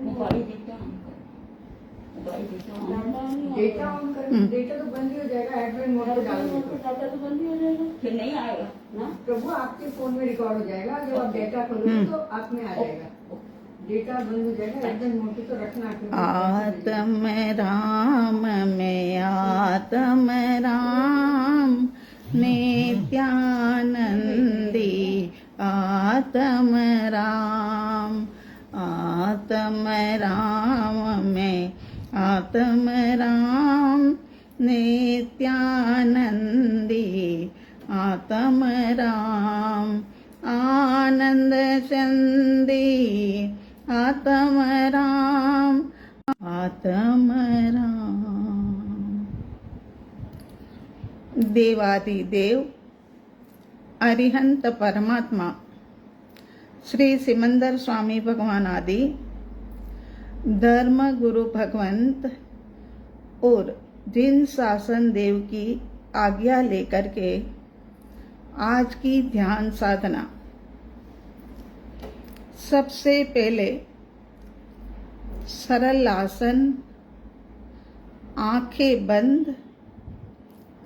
Mobile data on कर, mobile data on data on कर, data तो बंद ही हो जाएगा। एयरप्लेन मोड पे डालोगे तो डाटा तो बंद ही हो जाएगा, फिर नहीं आएगा ना। प्रभु आपके फोन में रिकॉर्ड हो जाएगा। जब आप डेटा खोलोगे तो आप में आ जाएगा। डेटा बंद हो जाएगा, एयरप्लेन मोड पे तो रखना। आत्म राम में आत्म राम नित्यानंदी आत्म राम में आत्म राम नित्यानंदी आत्म राम आनंद चंदी आत्म राम देवादिदेव अरिहंत परमात्मा श्री सिमंदर स्वामी भगवान आदि धर्म गुरु भगवंत और जिन शासन देव की आज्ञा लेकर के आज की ध्यान साधना। सबसे पहले सरल आसन, आंखें बंद,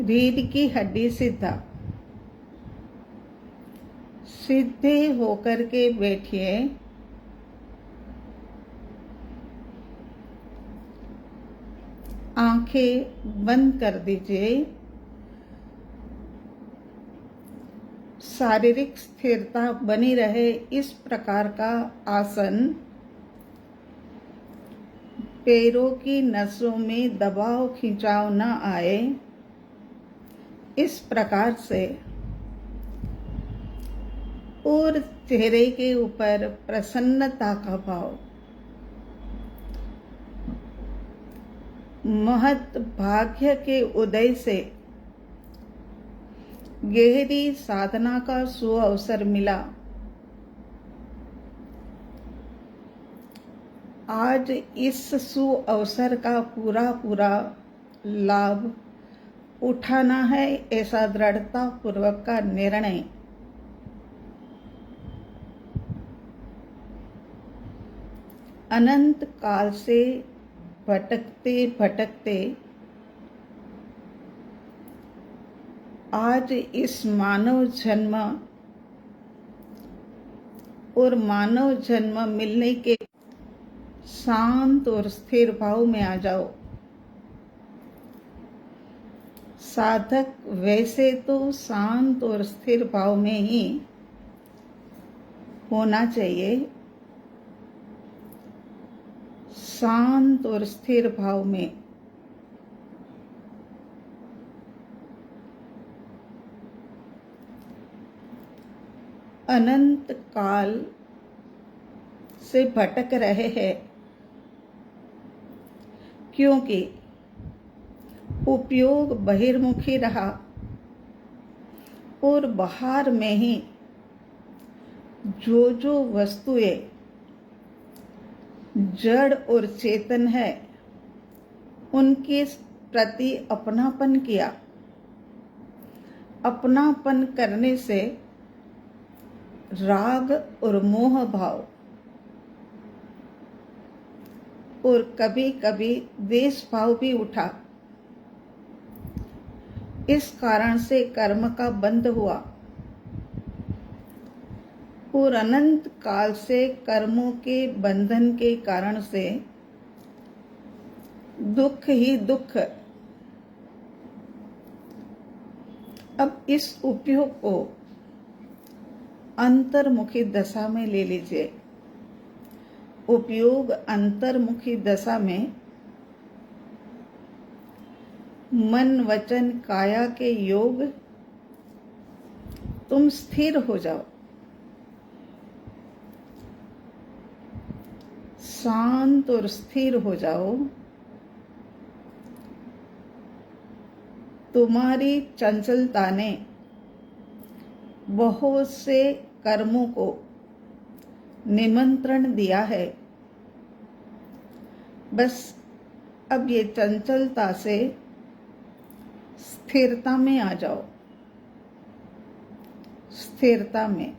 रीढ़ की हड्डी सीधा, सीधे होकर के बैठिए। आंखें बंद कर दीजिए। शारीरिक स्थिरता बनी रहे इस प्रकार का आसन। पैरों की नसों में दबाव खिंचाव न आए, इस प्रकार से। और चेहरे के ऊपर प्रसन्नता का भाव। महत भाग्य के उदय से गहरी साधना का सुअवसर मिला। आज इस सुअवसर का पूरा लाभ उठाना है, ऐसा दृढ़ता पूर्वक का निर्णय। अनंत काल से भटकते भटकते आज इस मानव जन्म और मानव जन्म मिलने के शांत और स्थिर भाव में आ जाओ। साधक वैसे तो शांत और स्थिर भाव में ही होना चाहिए। शांत और स्थिर भाव में अनंत काल से भटक रहे हैं, क्योंकि उपयोग बहिर्मुखी रहा और बाहर में ही जो वस्तुएं जड़ और चेतन है उनके प्रति अपनापन किया। अपनापन करने से राग और मोह भाव और कभी कभी द्वेष भाव भी उठा। इस कारण से कर्म का बंध हुआ और अनंत काल से कर्मों के बंधन के कारण से दुख ही दुख। अब इस उपयोग को अंतर्मुखी दशा में ले लीजिए। उपयोग अंतर्मुखी दशा में मन वचन काया के योग तुम स्थिर हो जाओ। शांत और स्थिर हो जाओ। तुम्हारी चंचलता ने बहुत से कर्मों को निमंत्रण दिया है। बस अब ये चंचलता से स्थिरता में आ जाओ। स्थिरता में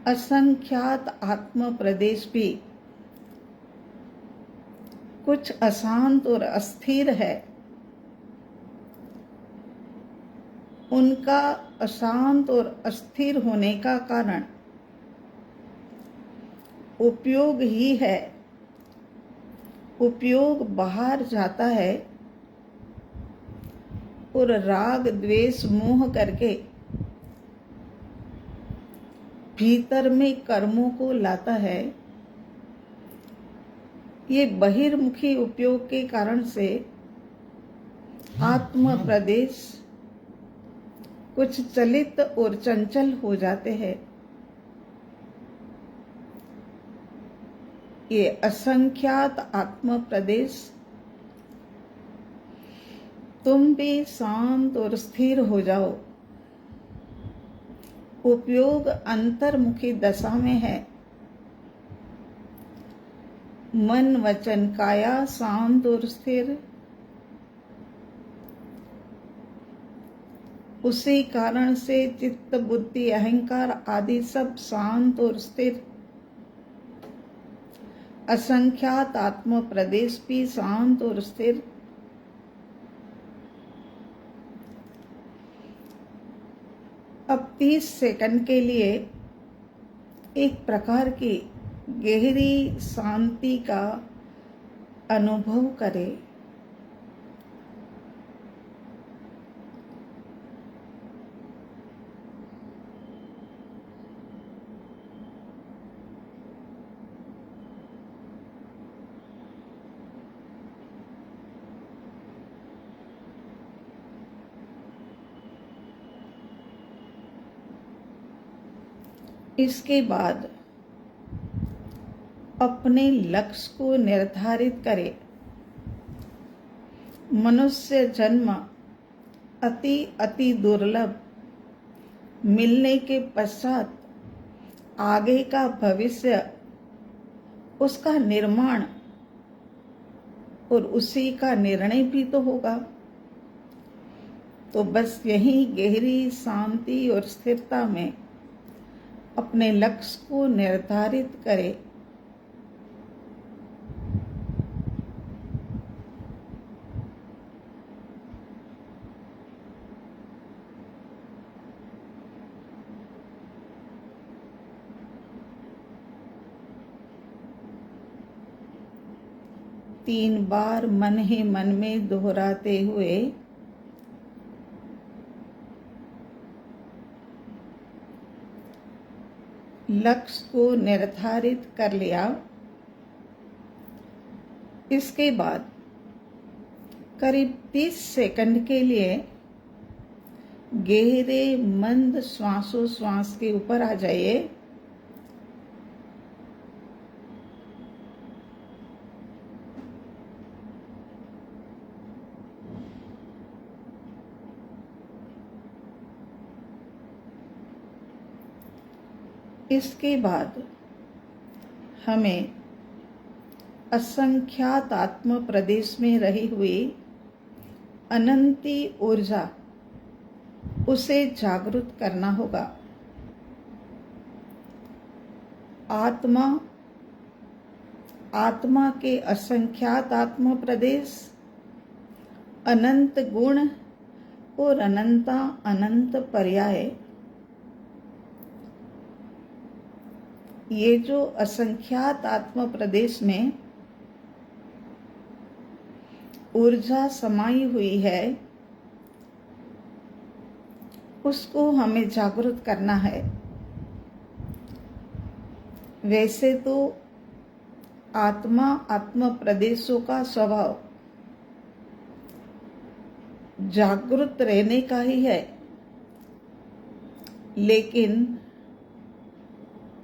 असंख्यात आत्म प्रदेश भी कुछ अशांत और अस्थिर है। उनका अशांत और अस्थिर होने का कारण उपयोग ही है। उपयोग बाहर जाता है और राग द्वेष मोह करके भीतर में कर्मों को लाता है। ये बहिर्मुखी उपयोग के कारण से आत्म प्रदेश कुछ चलित और चंचल हो जाते हैं। ये असंख्यात आत्म प्रदेश तुम भी शांत और स्थिर हो जाओ। उपयोग अंतर्मुखी दशा में है। मन वचन काया शांत और स्थिर। उसी कारण से चित्त बुद्धि अहंकार आदि सब शांत और स्थिर। असंख्यात आत्म प्रदेश भी शांत और स्थिर। अब 30 सेकंड के लिए एक प्रकार की गहरी शांति का अनुभव करें। इसके बाद अपने लक्ष्य को निर्धारित करें। मनुष्य जन्म अति दुर्लभ मिलने के पश्चात आगे का भविष्य, उसका निर्माण और उसी का निर्णय भी तो होगा। तो बस यही गहरी शांति और स्थिरता में अपने लक्ष्य को निर्धारित करें। तीन बार मन ही मन में दोहराते हुए लक्ष्य को निर्धारित कर लिया। इसके बाद करीब 30 सेकंड के लिए गहरे मंद श्वासोश्वास के ऊपर आ जाइए। इसके बाद हमें असंख्यात आत्म प्रदेश में रही हुई अनंती ऊर्जा, उसे जागृत करना होगा। आत्मा के असंख्यात आत्म प्रदेश, अनंत गुण और अनंत पर्याय। ये जो असंख्यात आत्म प्रदेश में ऊर्जा समाई हुई है, उसको हमें जागृत करना है। वैसे तो आत्म प्रदेशों का स्वभाव जागृत रहने का ही है, लेकिन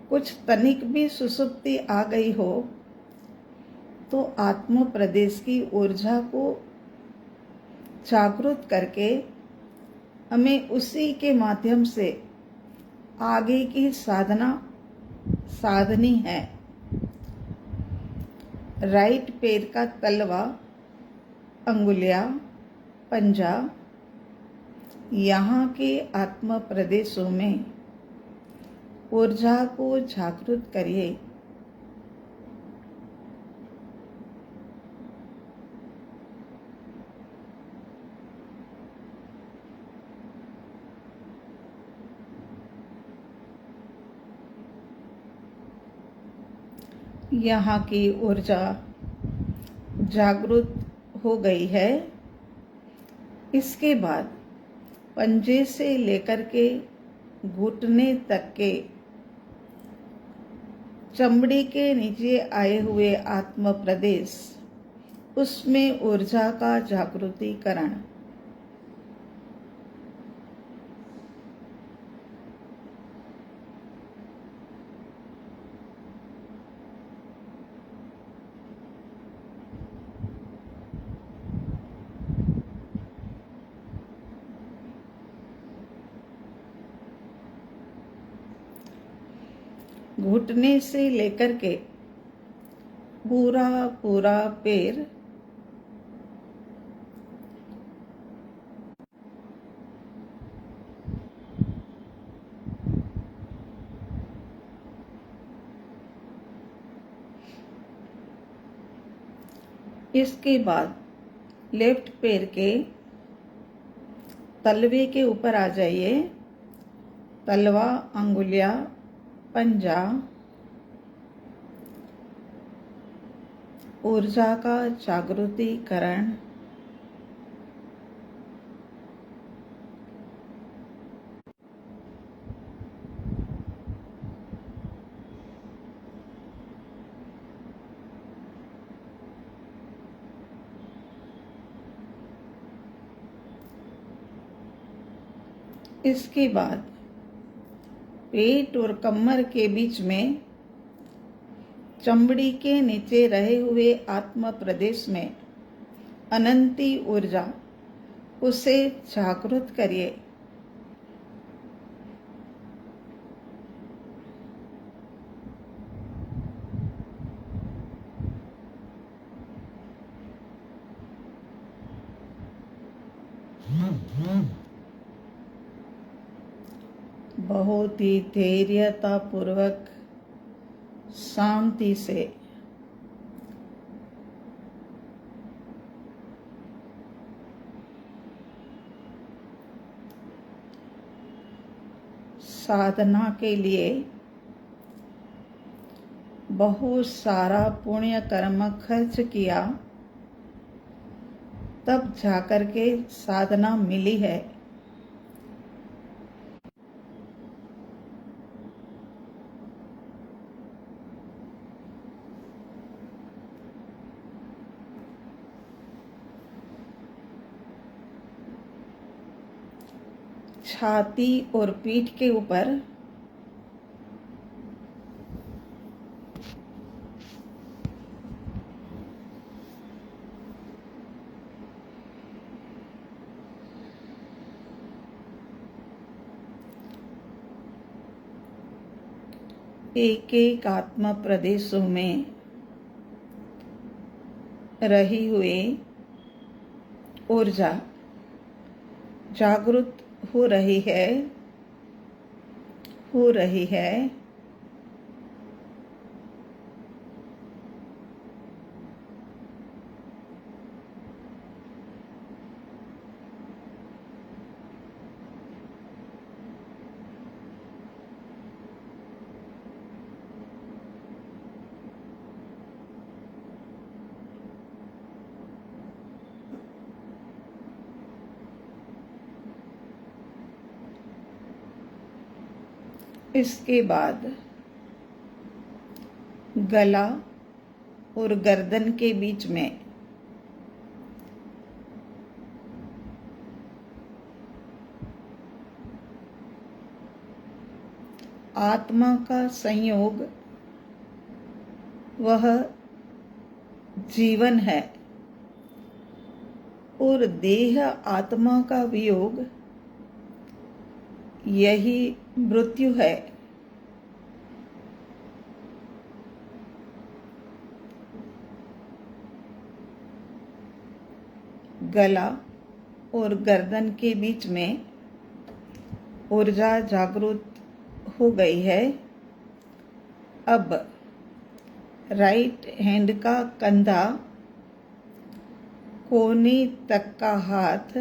कुछ तनिक भी सुसुप्ति आ गई हो तो आत्म प्रदेश की ऊर्जा को जागृत करके हमें उसी के माध्यम से आगे की साधनी है। राइट पैर का तलवा, अंगुलियां, पंजा, यहाँ के आत्म प्रदेशों में ऊर्जा को जागृत करिए। यहाँ की ऊर्जा जागृत हो गई है। इसके बाद पंजे से लेकर के घुटने तक के चमड़ी के नीचे आए हुए आत्म प्रदेश, उसमें ऊर्जा का जागृतिकरण। घुटने से लेकर के पूरा पूरा पैर इसके बाद लेफ्ट पैर के तलवे के ऊपर आ जाइए। तलवा, अंगुलियां, पंजा, ऊर्जा का जागृतिकरण। इसके बाद पेट और कमर के बीच में चमड़ी के नीचे रहे हुए आत्म प्रदेश में अनंती ऊर्जा, उसे जागृत करिए। बहुत ही धैर्यता पूर्वक शांति से साधना के लिए बहुत सारा पुण्य कर्म खर्च किया, तब जाकर के साधना मिली है। छाती और पीठ के ऊपर एक एक आत्म प्रदेशों में रही हुई ऊर्जा जागृत हो रही है, हो रही है। इसके बाद गला और गर्दन के बीच में आत्मा का संयोग, वह जीवन है, और देह आत्मा का वियोग, यही मृत्यु है। गला और गर्दन के बीच में ऊर्जा जागृत हो गई है। अब राइट हैंड का कंधा, कोहनी तक का हाथ,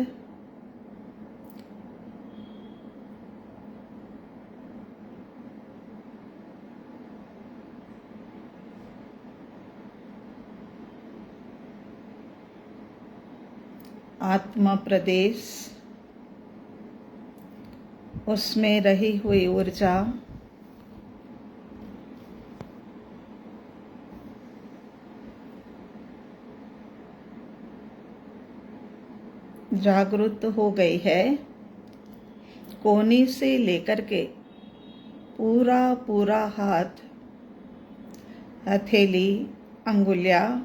आत्मा प्रदेश, उसमें रही हुई ऊर्जा जागृत हो गई है। कोहनी से लेकर के पूरा पूरा हाथ, हथेली, अंगुलियां,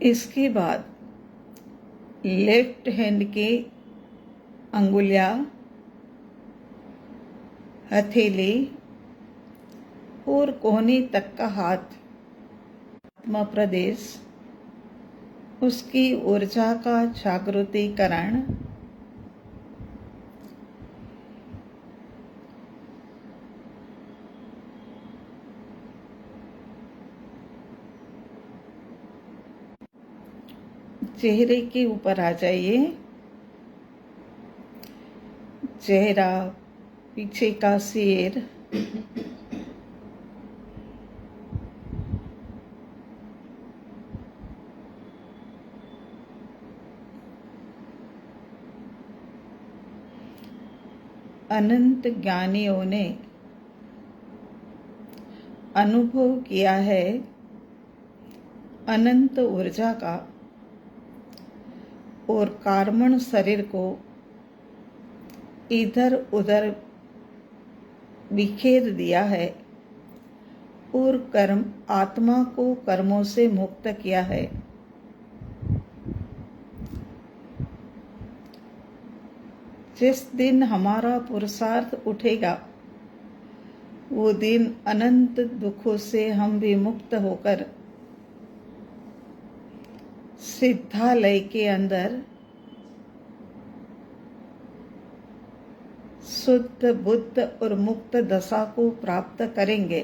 इसके बाद लेफ्ट हैंड के अंगुलियां, हथेली और कोहनी तक का हाथ, आत्मा प्रदेश, उसकी ऊर्जा का जागृतिकरण चेहरे के ऊपर आ जाइए। चेहरा, पीछे का सिर, अनंत ज्ञानियों ने अनुभव किया है अनंत ऊर्जा का, और कार्बन शरीर को इधर उधर बिखेर दिया है और कर्म आत्मा को कर्मों से मुक्त किया है। जिस दिन हमारा पुरुषार्थ उठेगा वो दिन अनंत दुखों से हम भी मुक्त होकर सिद्धालय के अंदर शुद्ध बुद्ध और मुक्त दशा को प्राप्त करेंगे।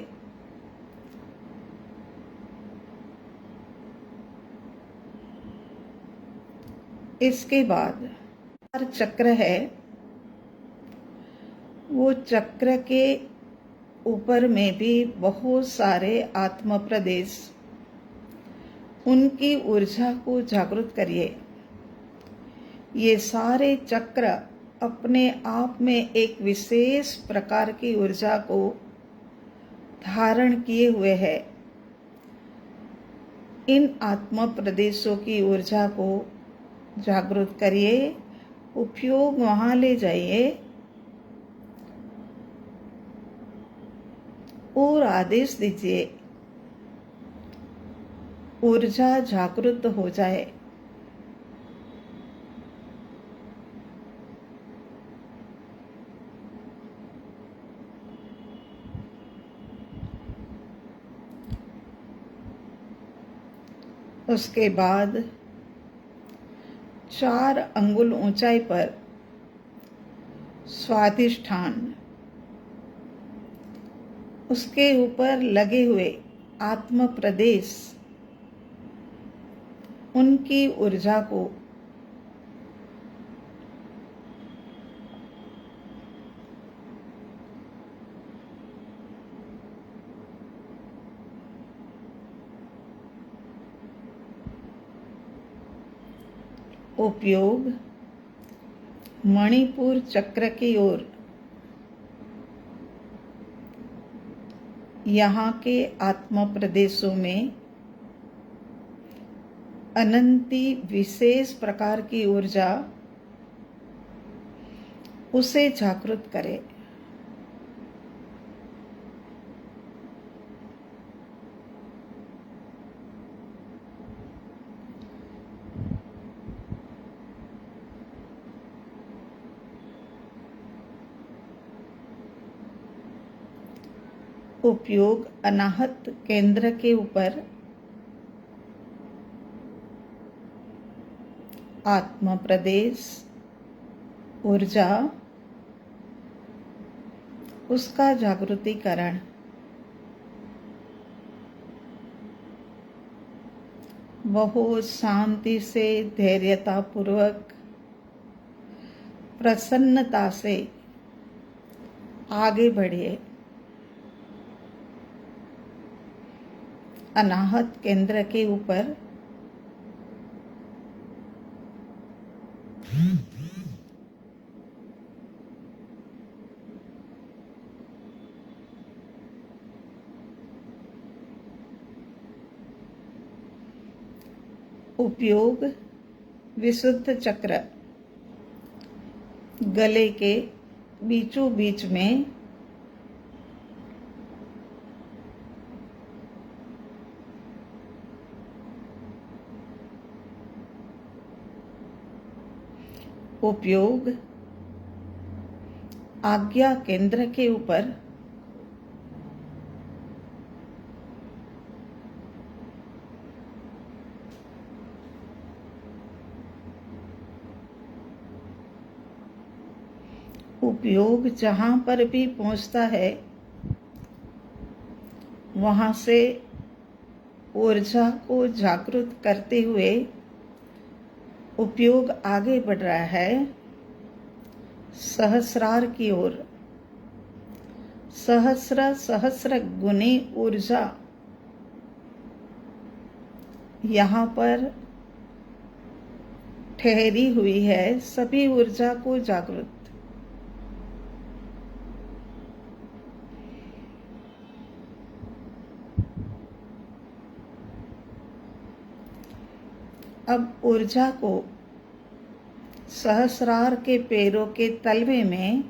इसके बाद चक्र है, वो चक्र के ऊपर में भी बहुत सारे आत्म प्रदेश, उनकी ऊर्जा को जागृत करिए। ये सारे चक्र अपने आप में एक विशेष प्रकार की ऊर्जा को धारण किए हुए है। इन आत्म प्रदेशों की ऊर्जा को जागृत करिए, उपयोग वहां ले जाइए और आदेश दीजिए ऊर्जा जागृत हो जाए। उसके बाद 4 अंगुल ऊंचाई पर स्वाधिष्ठान, उसके ऊपर लगे हुए आत्म प्रदेश, उनकी ऊर्जा को उपयोग मणिपुर चक्र की ओर, यहाँ के आत्म प्रदेशों में अनंती विशेष प्रकार की ऊर्जा, उसे जागृत करे। उपयोग अनाहत केंद्र के ऊपर आत्म प्रदेश ऊर्जा उसका जागृतिकरण बहुत शांति से धैर्यता पूर्वक प्रसन्नता से आगे बढ़िए। अनाहत केंद्र के ऊपर उपयोग विशुद्ध चक्र गले के बीचों बीच में उपयोग आज्ञा केंद्र के ऊपर उपयोग जहां पर भी पहुंचता है वहां से ऊर्जा को जागृत करते हुए उपयोग आगे बढ़ रहा है सहस्रार की ओर। सहस्र सहस्र गुनी ऊर्जा यहाँ पर ठहरी हुई है। सभी ऊर्जा को जागृत अब ऊर्जा को सहस्रार के पैरों के तलवे में,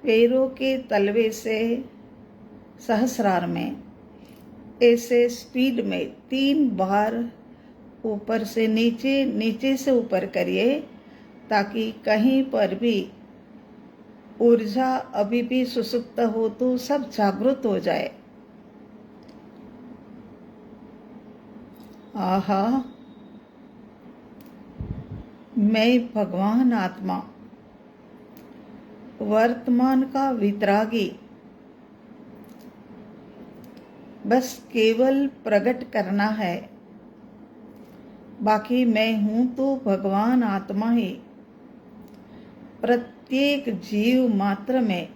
पैरों के तलवे से सहस्रार में ऐसे स्पीड में 3 बार ऊपर से नीचे, नीचे से ऊपर करिए ताकि कहीं पर भी ऊर्जा अभी भी सुसुप्त हो तो सब जागृत हो जाए। आहा, मैं भगवान आत्मा वर्तमान का वितरागी बस केवल प्रकट करना है। बाकी मैं हूं तो भगवान आत्मा ही। प्रत्येक जीव मात्र में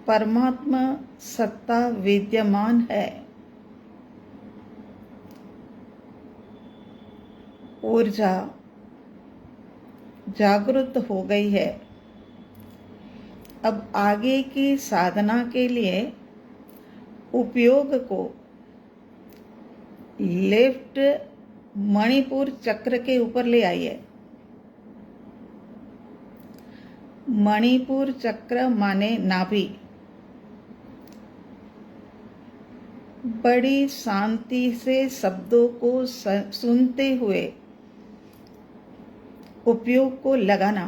परमात्मा सत्ता विद्यमान है। ऊर्जा जागृत हो गई है। अब आगे की साधना के लिए उपयोग को लेफ्ट मणिपुर चक्र के ऊपर ले आइए। मणिपुर चक्र माने नाभि। बड़ी शांति से शब्दों को सुनते हुए उपयोग को लगाना।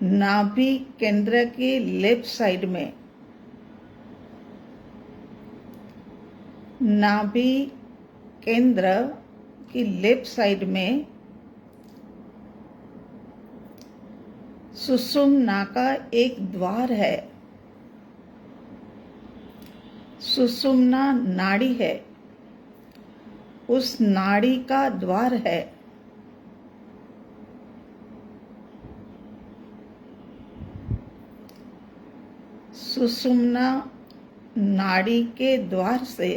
नाभि केंद्र के लेफ्ट साइड में, नाभि केंद्र की लेफ्ट साइड में सुषुम्ना का एक द्वार है। सुषुम्ना नाड़ी है, उस नाड़ी का द्वार है। सुषुम्ना नाड़ी के द्वार से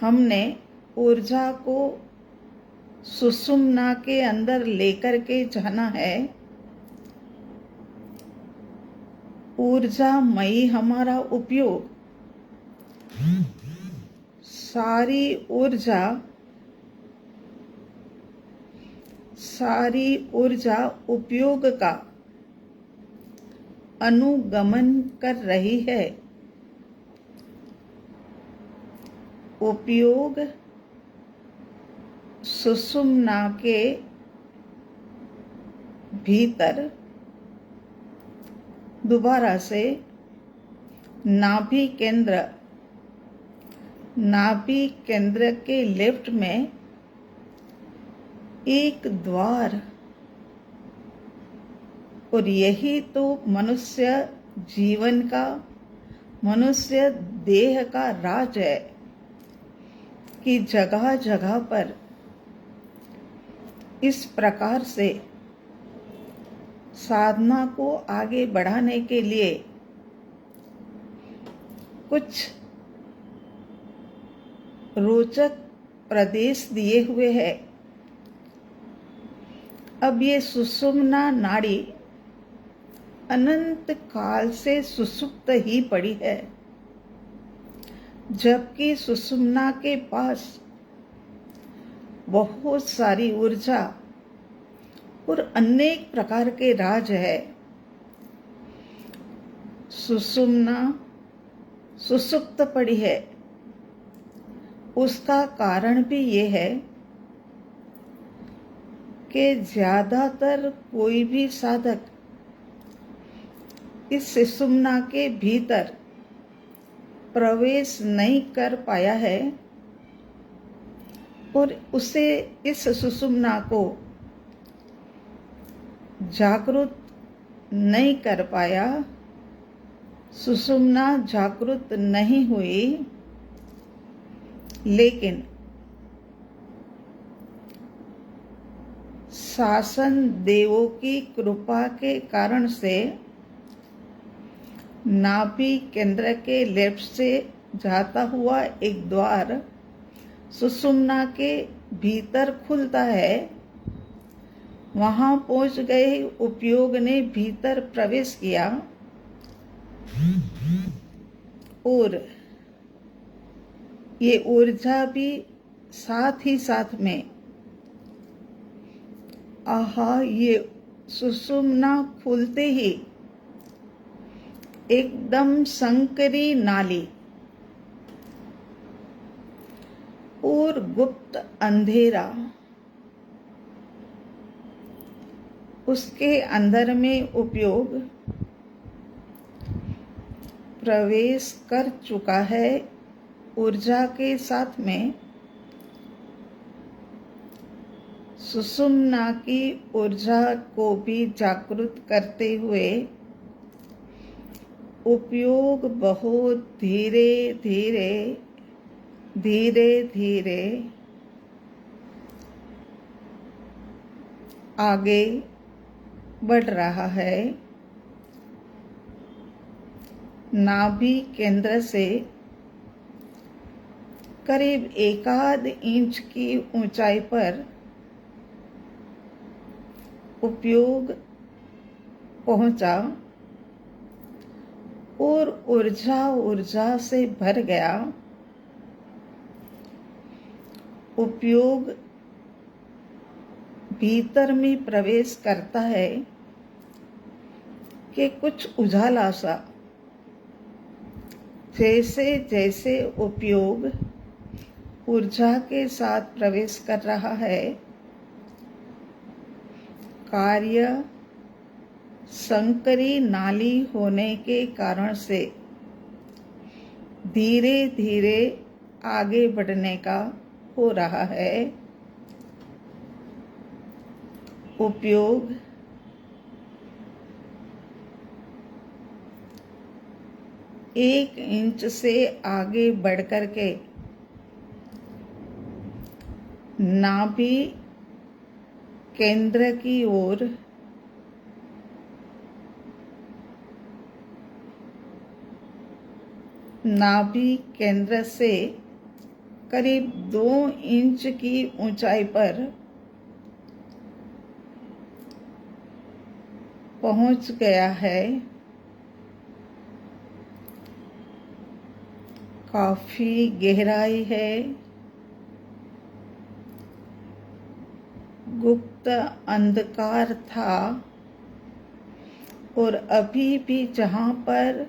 हमने ऊर्जा को सुषुम्ना के अंदर लेकर के जाना है। ऊर्जामयी हमारा उपयोग, सारी ऊर्जा उपयोग का अनुगमन कर रही है। उपयोग सुषुम्ना के भीतर दोबारा से नाभि केंद्र के लेफ्ट में एक द्वार, और यही तो मनुष्य जीवन का, मनुष्य देह का राज है कि जगह जगह पर इस प्रकार से साधना को आगे बढ़ाने के लिए कुछ रोचक प्रदेश दिए हुए हैं। अब ये सुषुम्ना नाड़ी अनंत काल से सुषुप्त ही पड़ी है, जबकि सुषुम्ना के पास बहुत सारी ऊर्जा और अनेक प्रकार के राज है। सुषुम्ना सुषुप्त पड़ी है, उसका कारण भी ये है कि ज्यादातर कोई भी साधक इस सुषुम्ना के भीतर प्रवेश नहीं कर पाया है और उसे इस सुषुम्ना को जागृत नहीं कर पाया। सुषुम्ना जागृत नहीं हुई, लेकिन शासन देवों की कृपा के कारण से नाभि केंद्र के लेफ्ट से जाता हुआ एक द्वार सुषुम्ना के भीतर खुलता है। वहां पहुंच गए उपयोग ने भीतर प्रवेश किया और ये ऊर्जा भी साथ ही साथ में, ये सुषुम्ना खुलते ही एकदम संकरी नाली और गुप्त अंधेरा उसके अंदर में उपयोग प्रवेश कर चुका है। ऊर्जा के साथ में सुषुम्ना की ऊर्जा को भी जागृत करते हुए उपयोग बहुत धीरे धीरे आगे बढ़ रहा है। नाभि केंद्र से करीब 1 इंच की ऊंचाई पर उपयोग पहुंचा और ऊर्जा से भर गया। उपयोग भीतर में प्रवेश करता है कि कुछ उजाला सा, जैसे जैसे उपयोग ऊर्जा के साथ प्रवेश कर रहा है, कार्य संकरी नाली होने के कारण से धीरे धीरे आगे बढ़ने का हो रहा है। उपयोग एक इंच से आगे बढ़कर के नाभि केंद्र की ओर नाभि केंद्र से करीब 2 इंच की ऊंचाई पर पहुंच गया है। काफी गहराई है। गुप्त अंधकार था और अभी भी जहां पर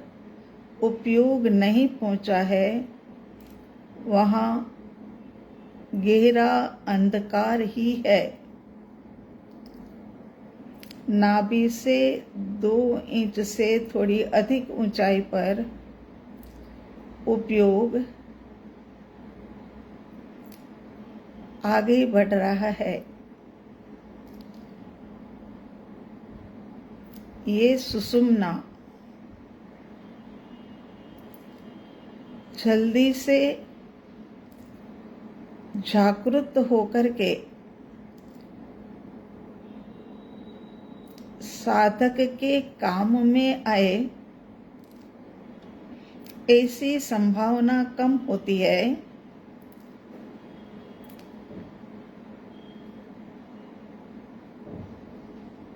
उपयोग नहीं पहुंचा है वहां गहरा अंधकार ही है। नाभि से 2 इंच से थोड़ी अधिक ऊंचाई पर उपयोग आगे बढ़ रहा है। ये सुषुम्ना जल्दी से जागृत होकर के साधक के काम में आए, ऐसी संभावना कम होती है।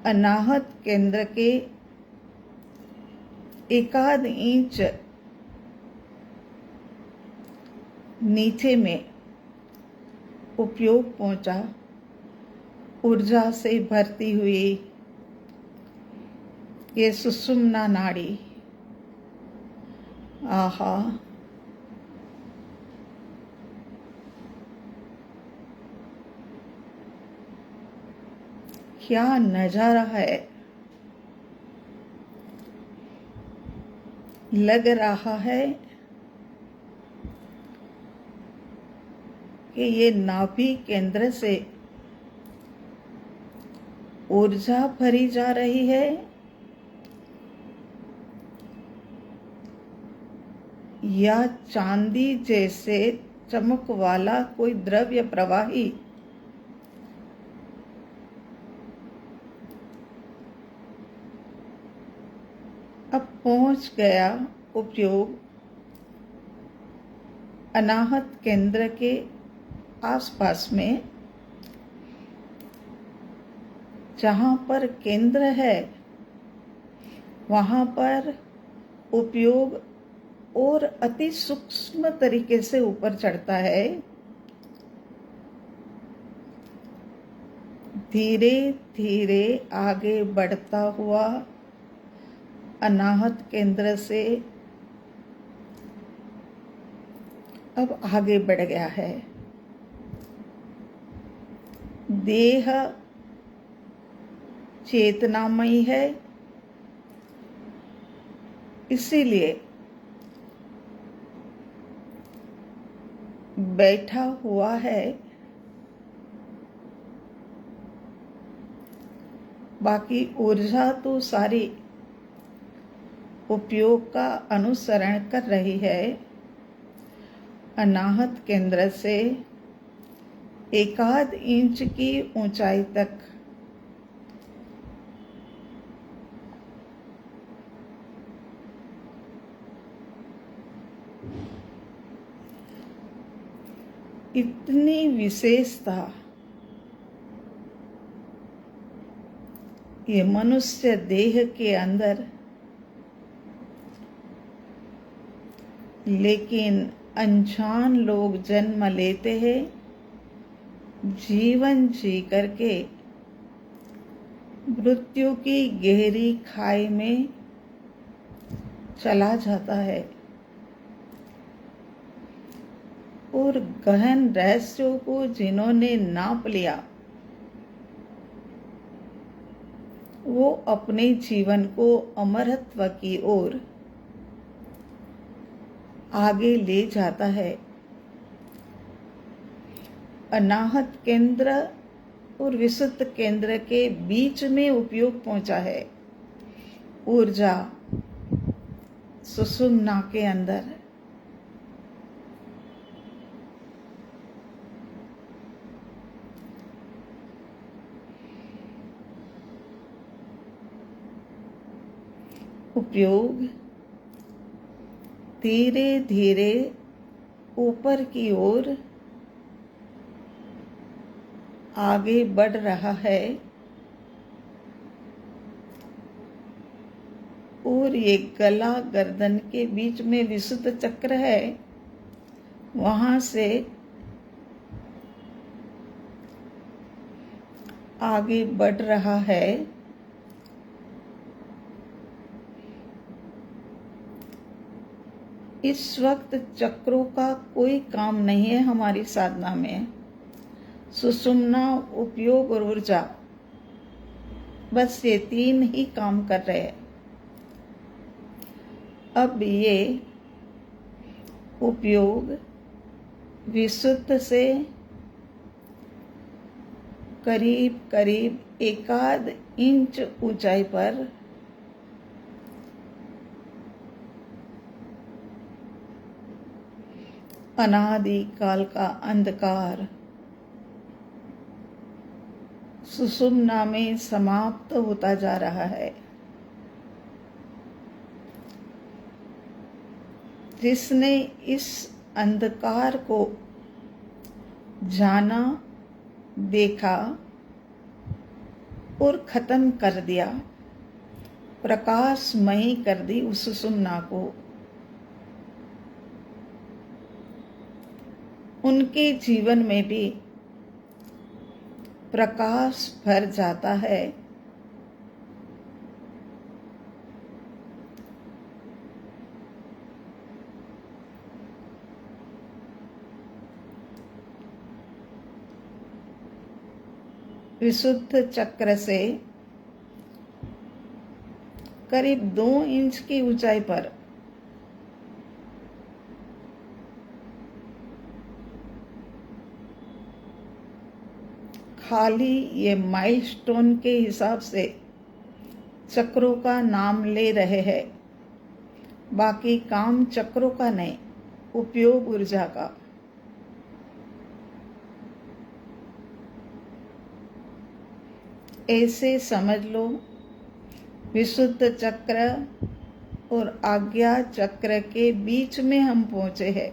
अनाहत केंद्र के 1 इंच नीचे में उपयोग पहुंचा, ऊर्जा से भरती हुई ये सुषुम्ना नाड़ी। आहा, क्या नजारा है। लग रहा है कि ये नाभि केंद्र से ऊर्जा भरी जा रही है या चांदी जैसे चमक वाला कोई द्रव्य प्रवाही अब पहुंच गया उपयोग अनाहत केंद्र के आसपास में। जहां पर केंद्र है वहां पर उपयोग और अति सूक्ष्म तरीके से ऊपर चढ़ता है। धीरे धीरे आगे बढ़ता हुआ अनाहत केंद्र से अब आगे बढ़ गया है। देह चेतनामयी है, इसीलिए बैठा हुआ है। बाकी ऊर्जा तो सारी उपयोग का अनुसरण कर रही है। अनाहत केंद्र से 1 इंच की ऊंचाई तक इतनी विशेषता ये मनुष्य देह के अंदर, लेकिन अनजान लोग जन्म लेते हैं, जीवन जी करके मृत्यु की गहरी खाई में चला जाता है और गहन रहस्यों को जिन्होंने नाप लिया वो अपने जीवन को अमरत्व की ओर आगे ले जाता है। अनाहत केंद्र और विशुद्ध केंद्र के बीच में उपयोग पहुंचा है। ऊर्जा सुषुम्ना के अंदर। उपयोग धीरे धीरे ऊपर की ओर आगे बढ़ रहा है और ये गला गर्दन के बीच में विशुद्ध चक्र है, वहां से आगे बढ़ रहा है। इस वक्त चक्रों का कोई काम नहीं है हमारी साधना में। सुषुम्ना उपयोग और ऊर्जा बस ये 3 ही काम कर रहे हैं। अब ये उपयोग विशुद्ध से करीब करीब 1 इंच ऊंचाई पर अनादि काल का अंधकार सुषुम्ना में समाप्त होता जा रहा है। जिसने इस अंधकार को जाना, देखा और खत्म कर दिया, प्रकाशमयी कर दी उस सुषुम्ना को, उनके जीवन में भी प्रकाश भर जाता है। विशुद्ध चक्र से करीब 2 इंच की ऊंचाई पर खाली ये माइलस्टोन के हिसाब से चक्रों का नाम ले रहे हैं, बाकी काम चक्रों का नहीं, उपयोग ऊर्जा का। ऐसे समझ लो, विशुद्ध चक्र और आज्ञा चक्र के बीच में हम पहुंचे हैं।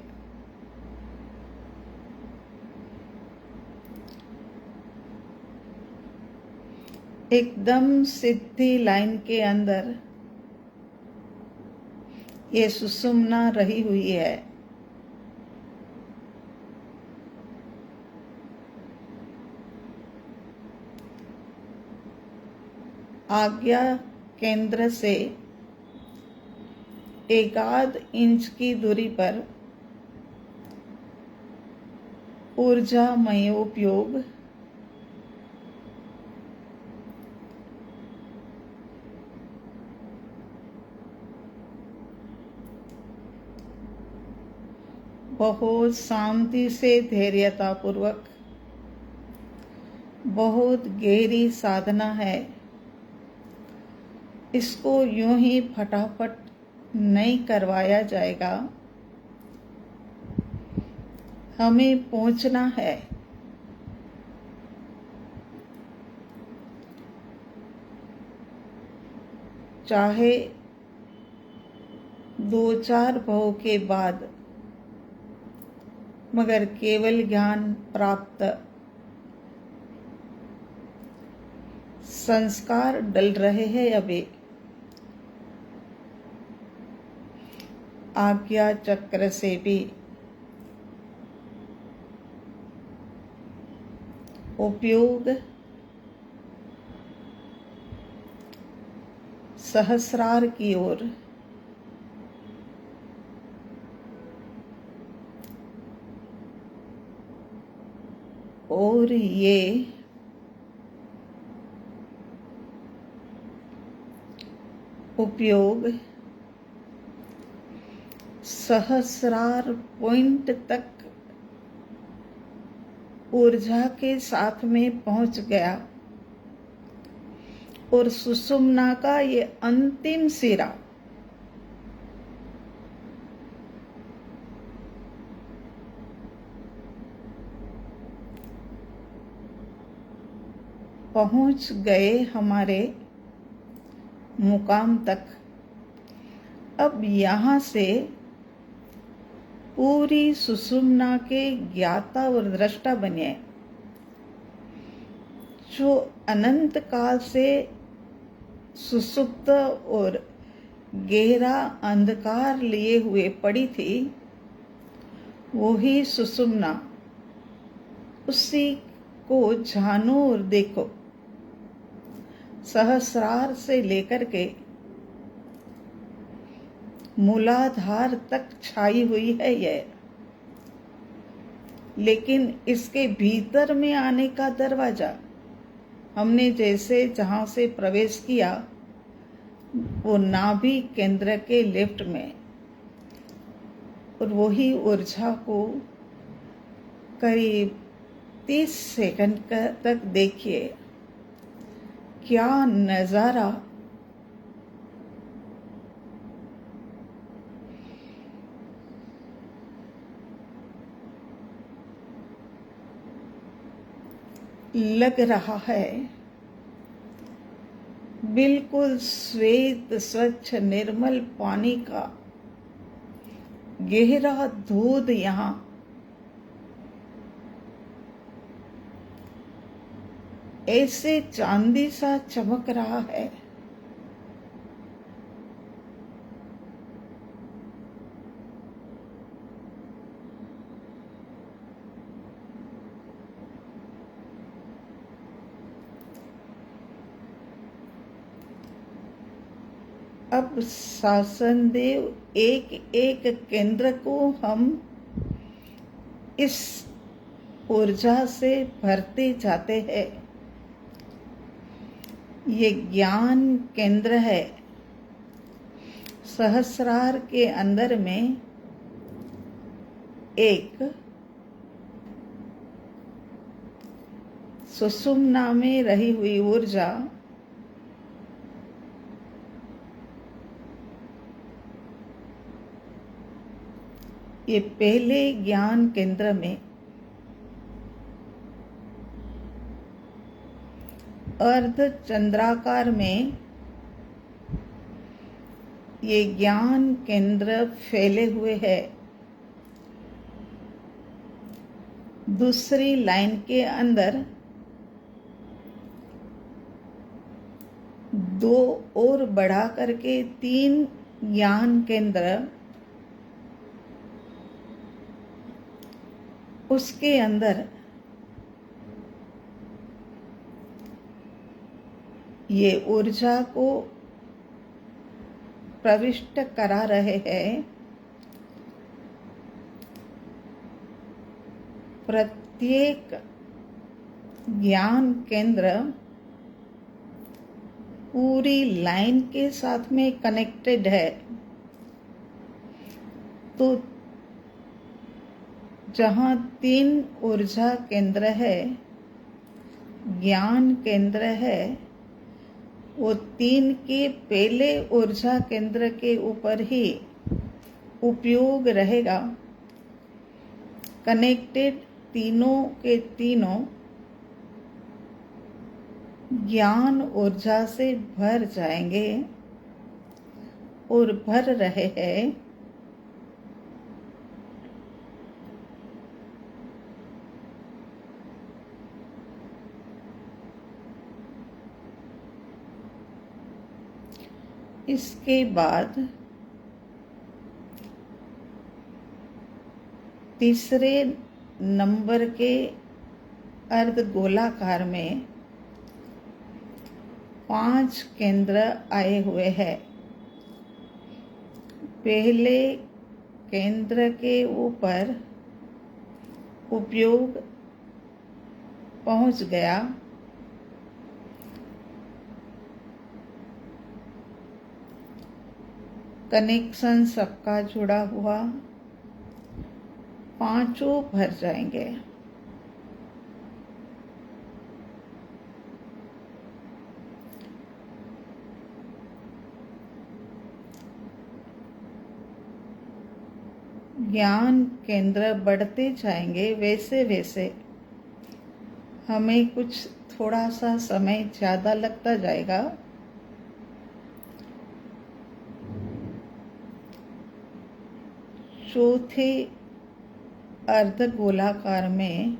एकदम सीधी लाइन के अंदर ये सुषुम्ना रही हुई है। आज्ञा केंद्र से 1 इंच की दूरी पर ऊर्जामय उपयोग बहुत शांति से, धैर्यता पूर्वक, बहुत गहरी साधना है। इसको यूं ही फटाफट नहीं करवाया जाएगा, हमें पहुंचना है। चाहे 2-4 भव के बाद, मगर केवल ज्ञान प्राप्त, संस्कार डल रहे हैं अभी। आज्ञा चक्र से भी उपयोग सहस्रार की ओर, और ये उपयोग सहस्रार पॉइंट तक ऊर्जा के साथ में पहुंच गया, और सुषुम्ना का ये अंतिम सिरा पहुंच गए हमारे मुकाम तक। अब यहाँ से पूरी सुषुम्ना के ज्ञाता और दृष्टा बनिए, जो अनंत काल से सुसुप्त और गहरा अंधकार लिए हुए पड़ी थी, वही सुषुम्ना, उसी को जानो और देखो। सहस्रार से लेकर के मूलाधार तक छाई हुई है यह, लेकिन इसके भीतर में आने का दरवाजा हमने जैसे जहाँ से प्रवेश किया वो नाभि केंद्र के लेफ्ट में, और वही ऊर्जा को करीब 30 सेकंड तक देखिए। क्या नज़ारा! लग रहा है बिल्कुल श्वेत स्वच्छ निर्मल पानी का गहरा दूध यहाँ ऐसे चांदी सा चमक रहा है। अब शासन देव एक एक केंद्र को हम इस ऊर्जा से भरते जाते हैं। ये ज्ञान केंद्र है। सहस्रार के अंदर में एक सुषुम्ना में रही हुई ऊर्जा ये पहले ज्ञान केंद्र में अर्ध चंद्राकार में ये ज्ञान केंद्र फैले हुए है। दूसरी लाइन के अंदर 2 और बढ़ा करके 3 ज्ञान केंद्र, उसके अंदर ये ऊर्जा को प्रविष्ट करा रहे हैं। प्रत्येक ज्ञान केंद्र पूरी लाइन के साथ में कनेक्टेड है। तो जहाँ 3 ऊर्जा केंद्र है, ज्ञान केंद्र है, वो 3 के पहले ऊर्जा केंद्र के ऊपर ही उपयोग रहेगा। कनेक्टेड तीनों के तीनों ज्ञान ऊर्जा से भर जाएंगे और भर रहे हैं। इसके बाद तीसरे नंबर के अर्धगोलाकार में 5 केंद्र आए हुए हैं। पहले केंद्र के ऊपर उपयोग पहुंच गया। कनेक्शन सबका जुड़ा हुआ, 5 भर जाएंगे। ज्ञान केंद्र बढ़ते जाएंगे। वैसे वैसे हमें कुछ थोड़ा सा समय ज़्यादा लगता जाएगा। चौथे अर्धगोलाकार में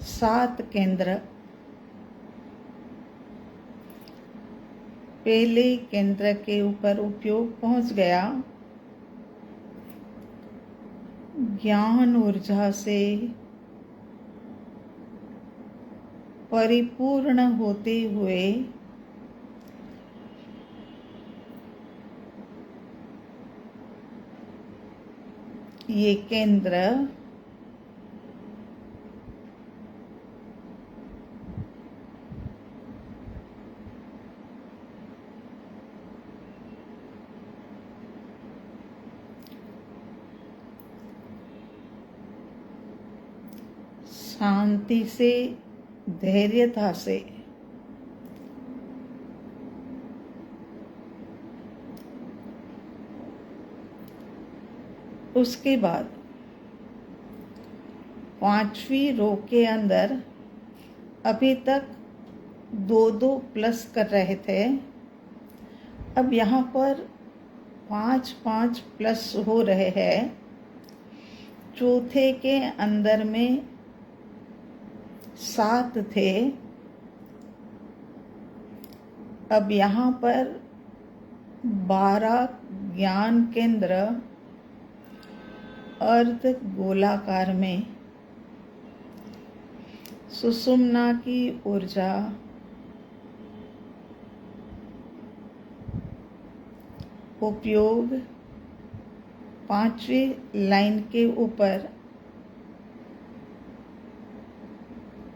7 केंद्र, पहले केंद्र के ऊपर उपयोग पहुंच गया। ज्ञान ऊर्जा से परिपूर्ण होते हुए ये केंद्र शांति से, धैर्यता से उसके बाद 5वीं रो के अंदर अभी तक 2-2 प्लस कर रहे थे, अब यहाँ पर 5-5 प्लस हो रहे हैं। चौथे के अंदर में 7 थे, अब यहाँ पर 12 ज्ञान केंद्र अर्ध गोलाकार में सुषुम्ना की ऊर्जा उपयोग 5वीं लाइन के ऊपर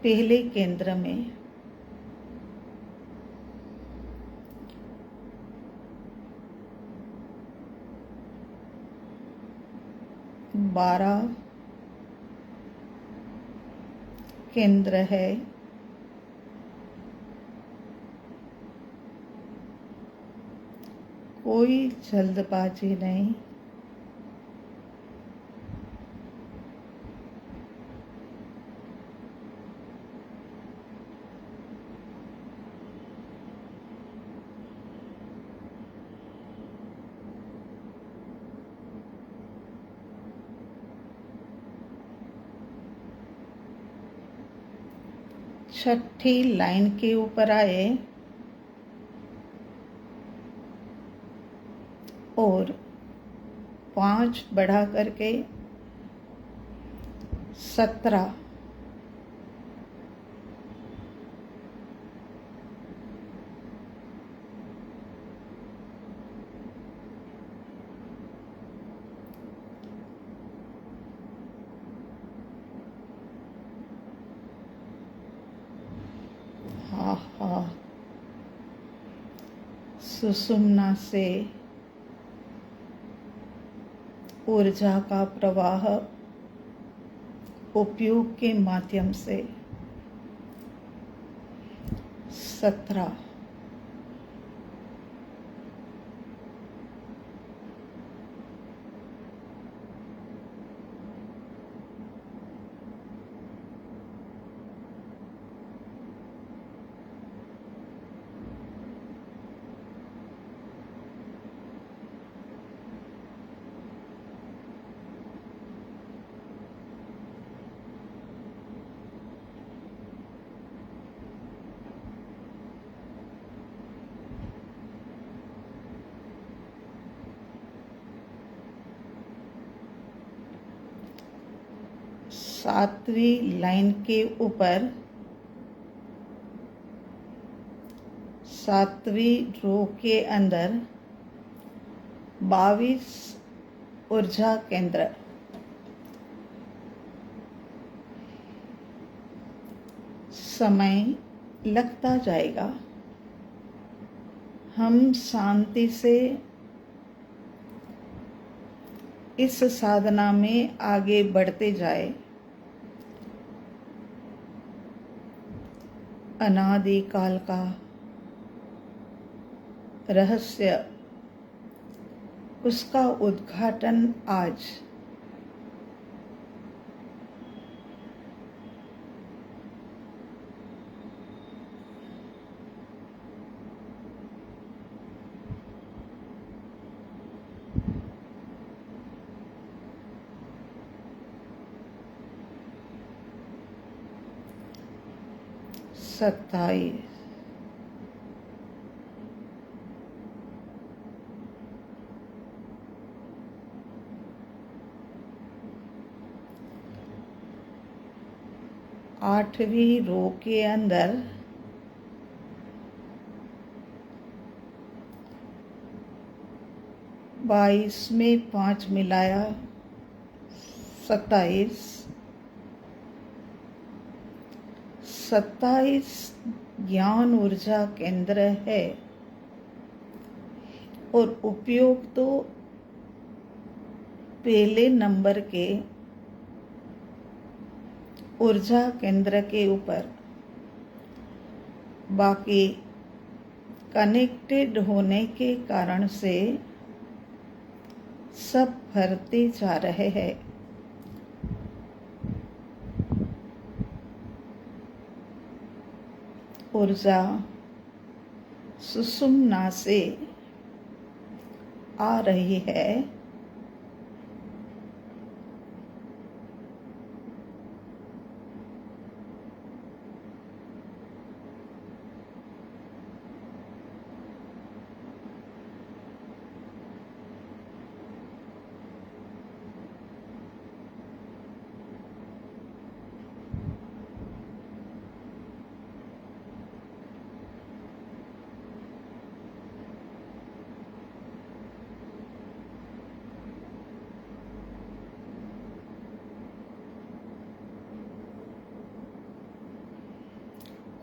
पहले केंद्र में बारह केंद्र है। कोई जल्दबाजी नहीं, छठी लाइन के ऊपर आए और 5 बढ़ा करके 17 सुषुम्ना से ऊर्जा का प्रवाह उपयोग के माध्यम से 17 7वीं लाइन के ऊपर 7वीं रो के अंदर 22 ऊर्जा केंद्र। समय लगता जाएगा, हम शांति से इस साधना में आगे बढ़ते जाए। अनादि काल का रहस्य, उसका उद्घाटन आज सत्ताईस, आठवीं रो के अंदर 22 में 5 मिलाया 27, 27 ज्ञान ऊर्जा केंद्र है और उपयोग तो पहले नंबर के ऊर्जा केंद्र के ऊपर बाकी कनेक्टेड होने के कारण से सब भरते जा रहे हैं। ऊर्जा सुषुम्ना से आ रही है।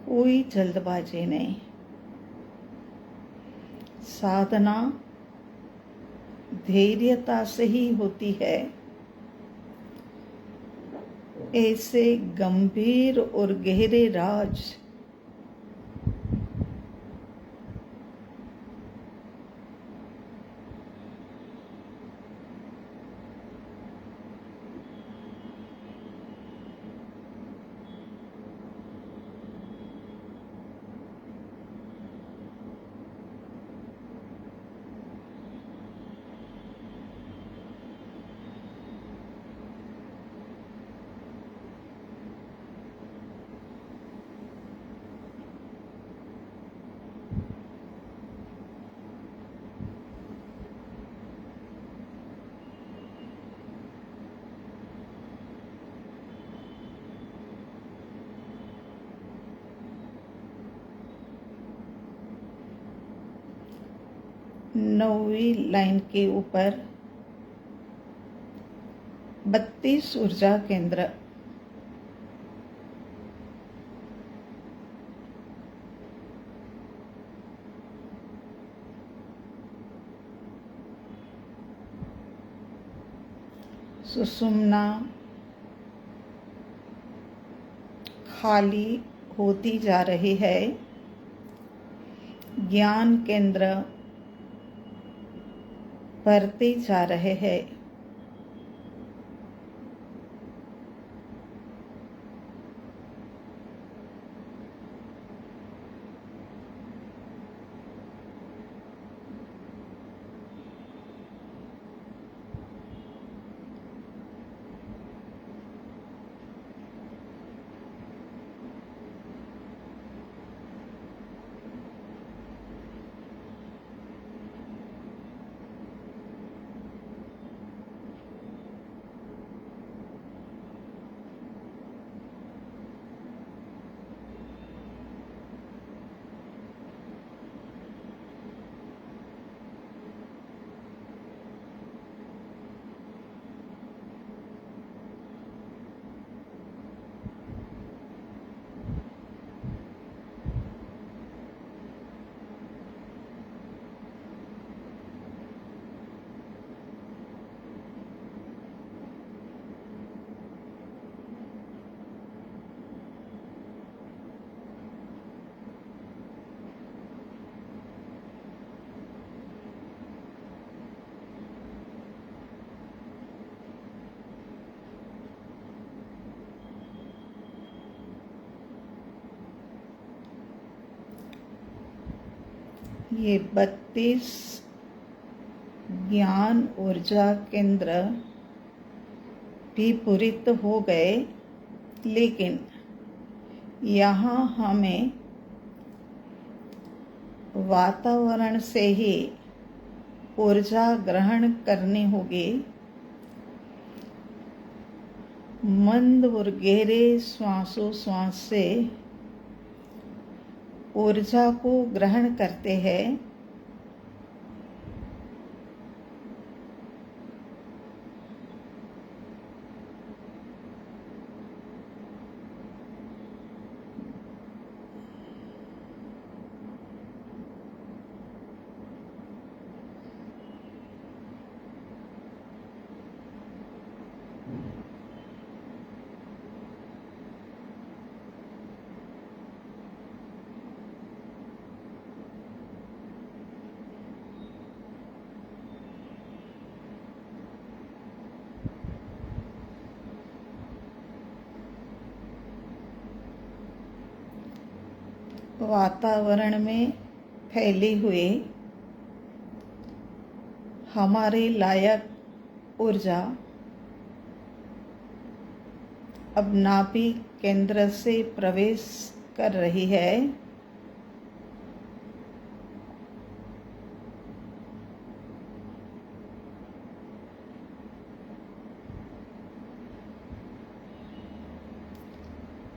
कोई जल्दबाजी नहीं। साधना धैर्यता से ही होती है। ऐसे गंभीर और गहरे राज नौवीं लाइन के ऊपर 32 ऊर्जा केंद्र सुषुम्ना खाली होती जा रही है। ज्ञान केंद्र भरते जा रहे हैं। ये 32 ज्ञान ऊर्जा केंद्र भी पूरित हो गए, लेकिन यहाँ हमें वातावरण से ही ऊर्जा ग्रहण करनी होगी। मंद और गहरे श्वासोश्वास से ऊर्जा को ग्रहण करते हैं। वातावरण में फैली हुई हमारे लायक ऊर्जा अब नाभि केंद्र से प्रवेश कर रही है।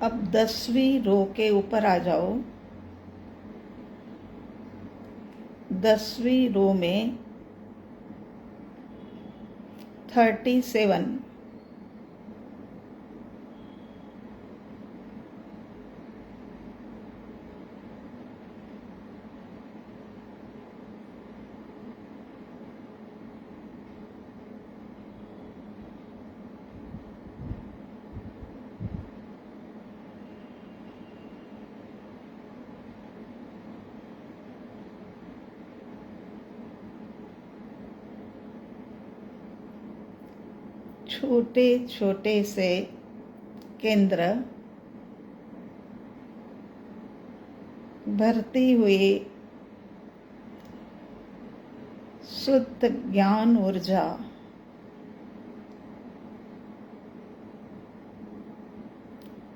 अब 10वीं रो के ऊपर आ जाओ। 10वीं रो में 37 छोटे छोटे से केंद्र भरती हुई शुद्ध ज्ञान ऊर्जा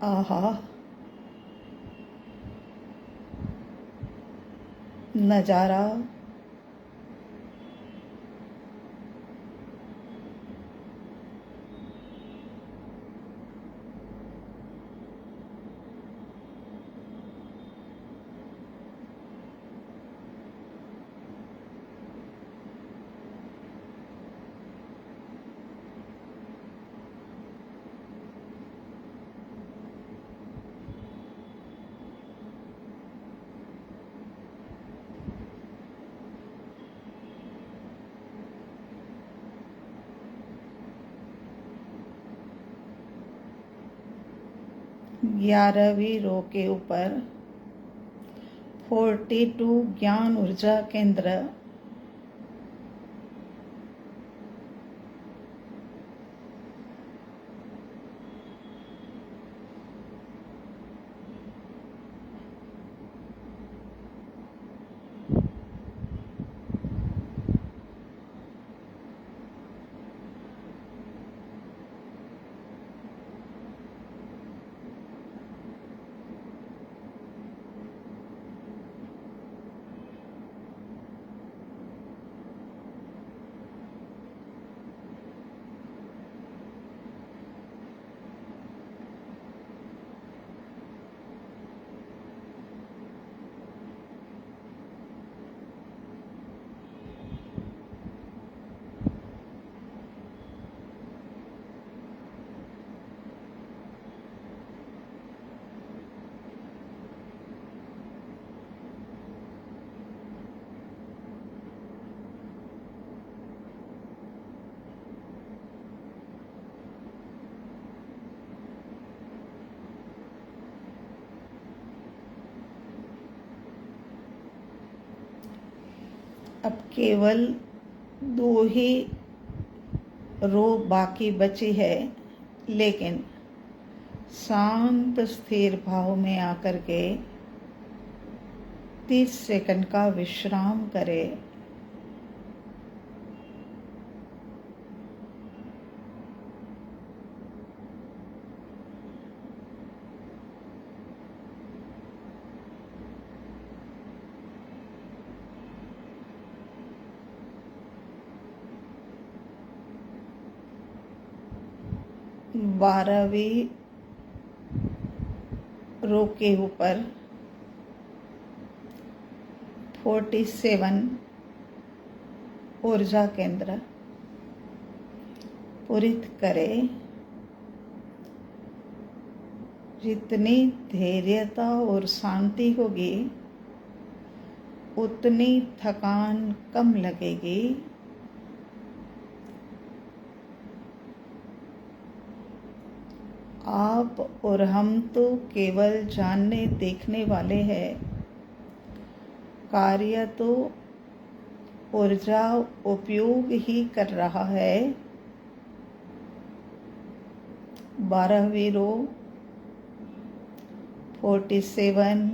आहा नजारा ग्यारहवीं रो के ऊपर 42 ज्ञान ऊर्जा केंद्र अब केवल 2 ही रो बाकी बची है, लेकिन शांत स्थिर भाव में आकर के 30 सेकंड का विश्राम करें। बारहवीं रो के ऊपर 47 ऊर्जा केंद्र पूरित करें। जितनी धैर्यता और शांति होगी उतनी थकान कम लगेगी। आप और हम तो केवल जानने देखने वाले हैं, कार्य तो ऊर्जा उपयोग ही कर रहा है। 12वीं रो 47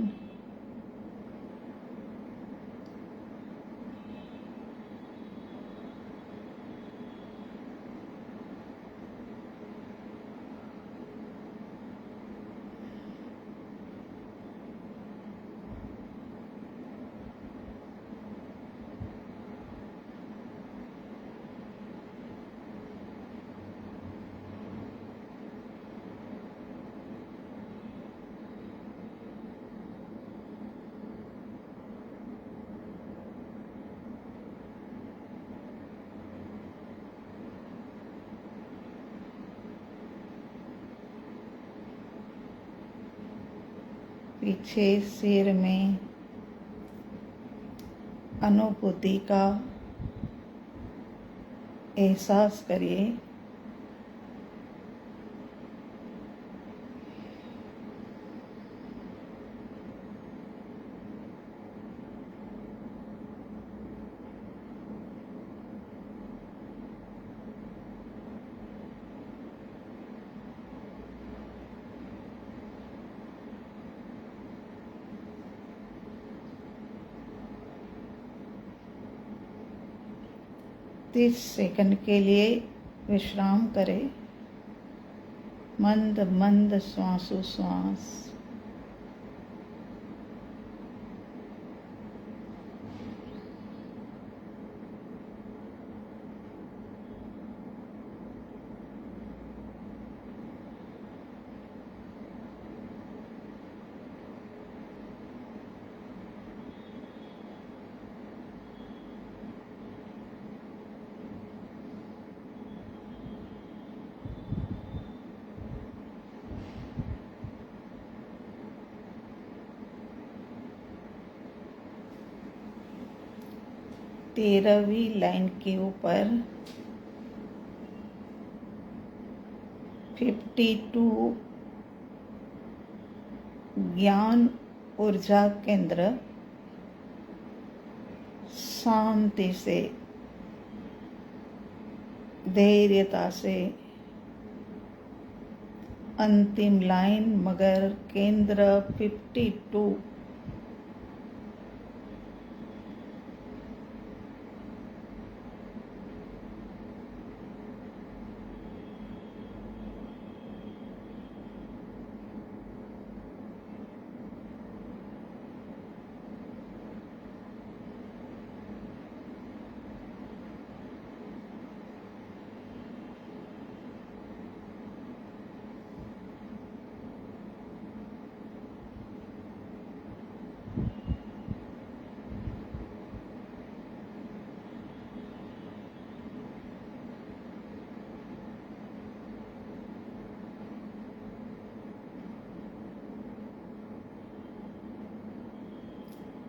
पीछे सिर में अनुभूति का एहसास करिए। तीस सेकंड के लिए विश्राम करें। मंद मंद श्वासोश्वास। तेरहवीं लाइन के ऊपर 52 ज्ञान ऊर्जा केंद्र शांति से, धैर्यता से, अंतिम लाइन मगर केंद्र 52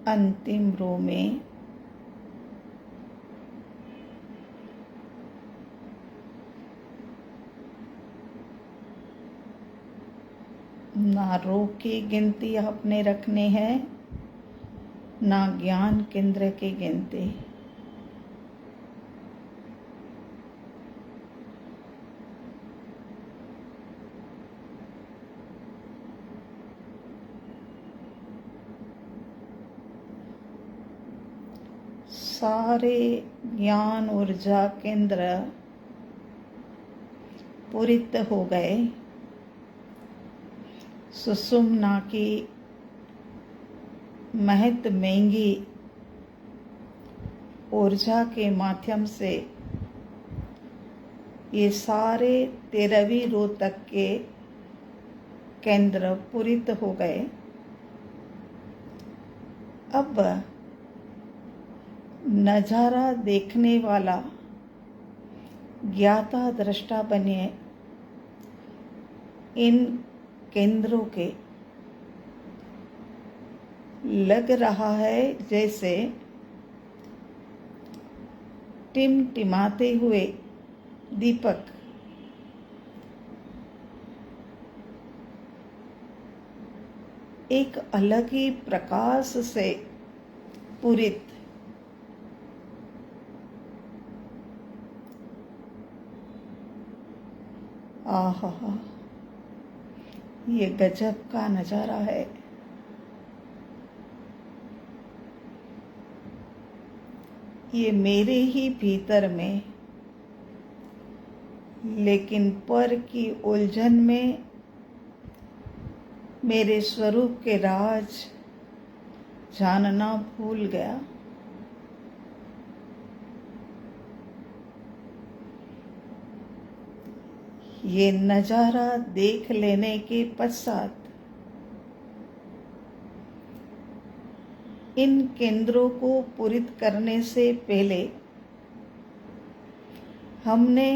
अंतिम रो में ना रो की गिनती आपने रखने हैं, ना ज्ञान केंद्र की गिनती। सारे ज्ञान ऊर्जा केंद्र पूरित हो गए। सुषुम्ना की महत महंगी ऊर्जा के माध्यम से ये सारे 13वीं रो तक के केंद्र पूरित हो गए। अब नजारा देखने वाला ज्ञाता दृष्टा बनिए इन केंद्रों के। लग रहा है जैसे टिमटिमाते हुए दीपक एक अलग ही प्रकाश से पूरित। आहा, ये गजब का नजारा है। ये मेरे ही भीतर में, लेकिन पर की उलझन में मेरे स्वरूप के राज जानना भूल गया। ये नजारा देख लेने के पश्चात इन केंद्रों को पूरित करने से पहले हमने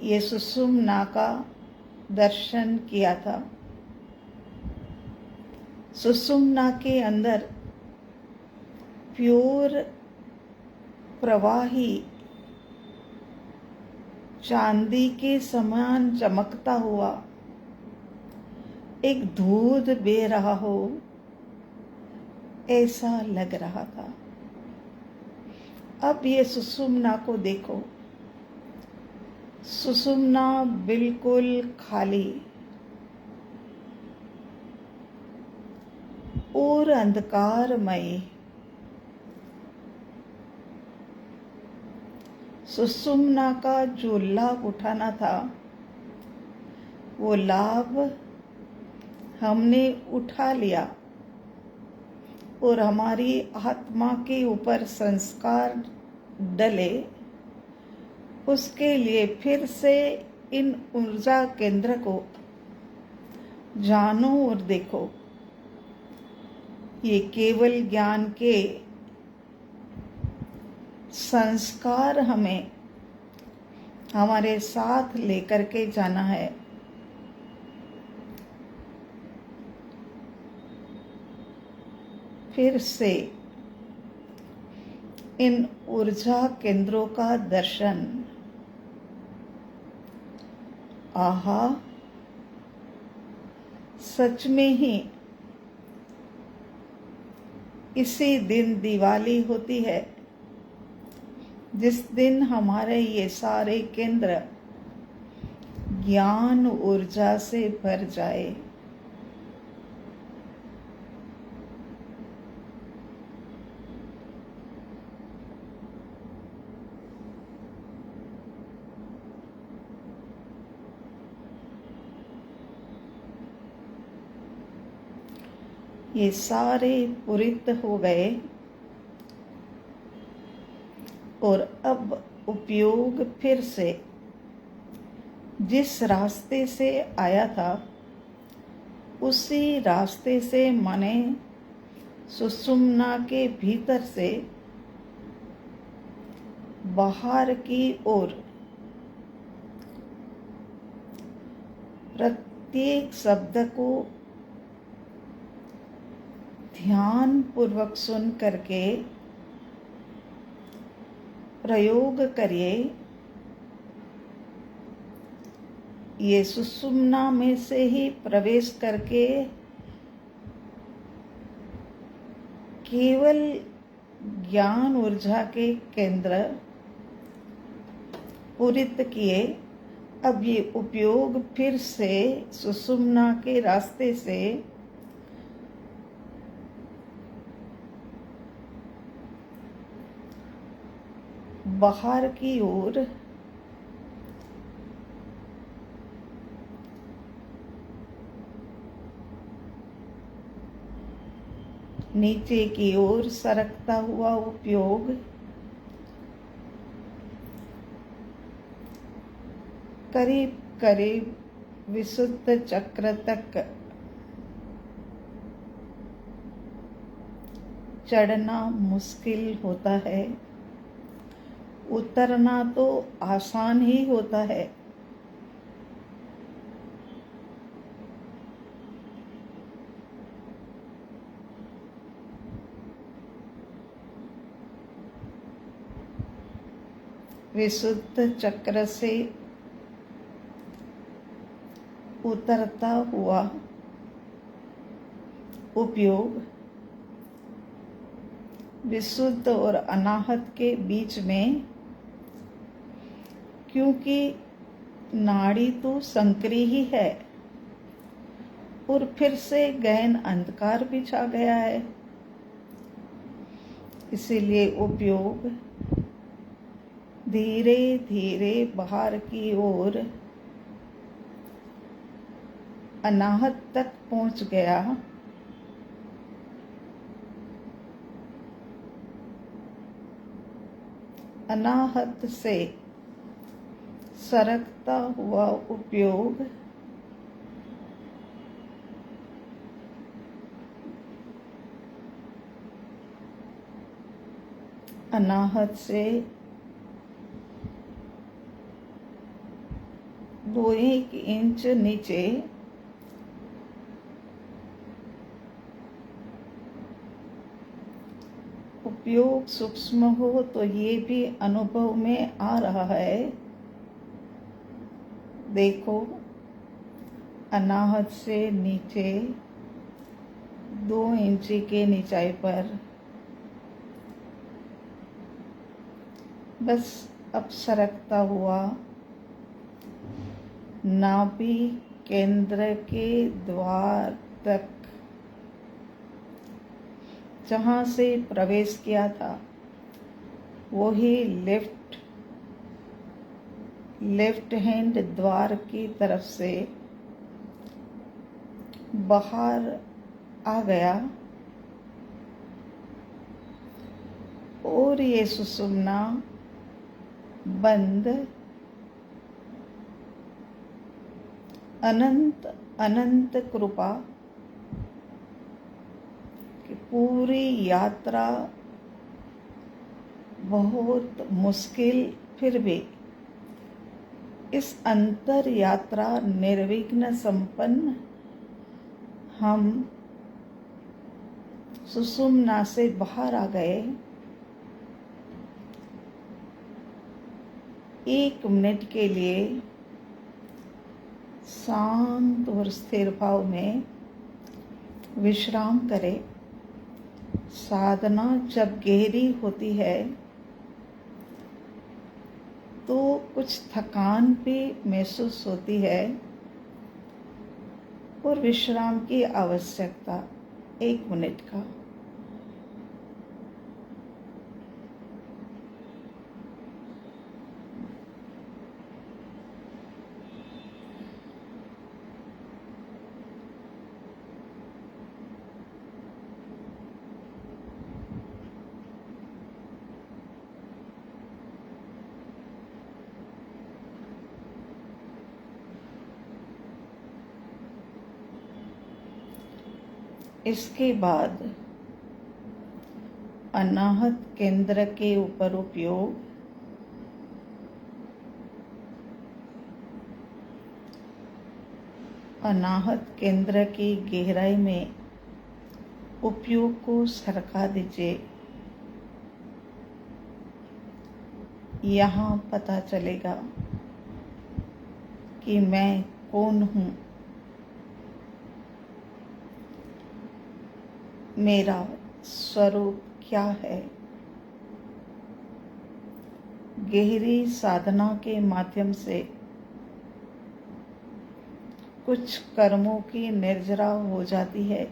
ये सुषुम्ना का दर्शन किया था। सुषुम्ना के अंदर प्योर प्रवाही चांदी के समान चमकता हुआ एक दूध बह रहा हो, ऐसा लग रहा था। अब ये सुषुम्ना को देखो, सुषुम्ना बिल्कुल खाली और अंधकारमय। सुषुम्ना का जो लाभ उठाना था, वो लाभ हमने उठा लिया और हमारी आत्मा के ऊपर संस्कार डले। उसके लिए फिर से इन ऊर्जा केंद्र को जानो और देखो। ये केवल ज्ञान के संस्कार हमें हमारे साथ लेकर के जाना है। फिर से इन ऊर्जा केंद्रों का दर्शन। आहा, सच में ही इसी दिन दिवाली होती है, जिस दिन हमारे ये सारे केंद्र ज्ञान ऊर्जा से भर जाए। ये सारे पूरित हो गए और अब उपयोग फिर से जिस रास्ते से आया था, उसी रास्ते से माने सुषुम्ना के भीतर से बाहर की ओर प्रत्येक शब्द को ध्यान पूर्वक सुन करके प्रयोग करिए। ये सुषुम्ना में से ही प्रवेश करके केवल ज्ञान ऊर्जा के केंद्र पूरित किए। अब ये उपयोग फिर से सुषुम्ना के रास्ते से बाहर की ओर नीचे की ओर सरकता हुआ उपयोग करीब करीब विशुद्ध चक्र तक चढ़ना मुश्किल होता है, उतरना तो आसान ही होता है। विशुद्ध चक्र से उतरता हुआ उपयोग विशुद्ध और अनाहत के बीच में, क्योंकि नाड़ी तो संकरी ही है और फिर से गहन अंधकार भी छा गया है, इसीलिए उपयोग धीरे धीरे बाहर की ओर अनाहत तक पहुंच गया। अनाहत से सरकता हुआ उपयोग अनाहत से 2-1 इंच नीचे योग सूक्ष्म हो तो ये भी अनुभव में आ रहा है। देखो, अनाहत से नीचे 2 इंची के नीचाई पर बस अब सरकता हुआ नाभि केंद्र के द्वार तक जहाँ से प्रवेश किया था वही लेफ्ट हैंड द्वार की तरफ से बाहर आ गया और ये सुषुम्ना बंद अनंत अनंत कृपा कि पूरी यात्रा बहुत मुश्किल फिर भी इस अंतर यात्रा निर्विघ्न संपन्न हम सुषुम्ना से बाहर आ गए। 1 मिनट के लिए शांत और स्थिर भाव में विश्राम करें। साधना जब गहरी होती है तो कुछ थकान भी महसूस होती है और विश्राम की आवश्यकता 1 मिनट का। इसके बाद अनाहत केंद्र के ऊपर उपयोग, अनाहत केंद्र की गहराई में उपयोग को सरका दीजिए। यहाँ पता चलेगा कि मैं कौन हूँ, मेरा स्वरूप क्या है। गहरी साधना के माध्यम से कुछ कर्मों की निर्जरा हो जाती है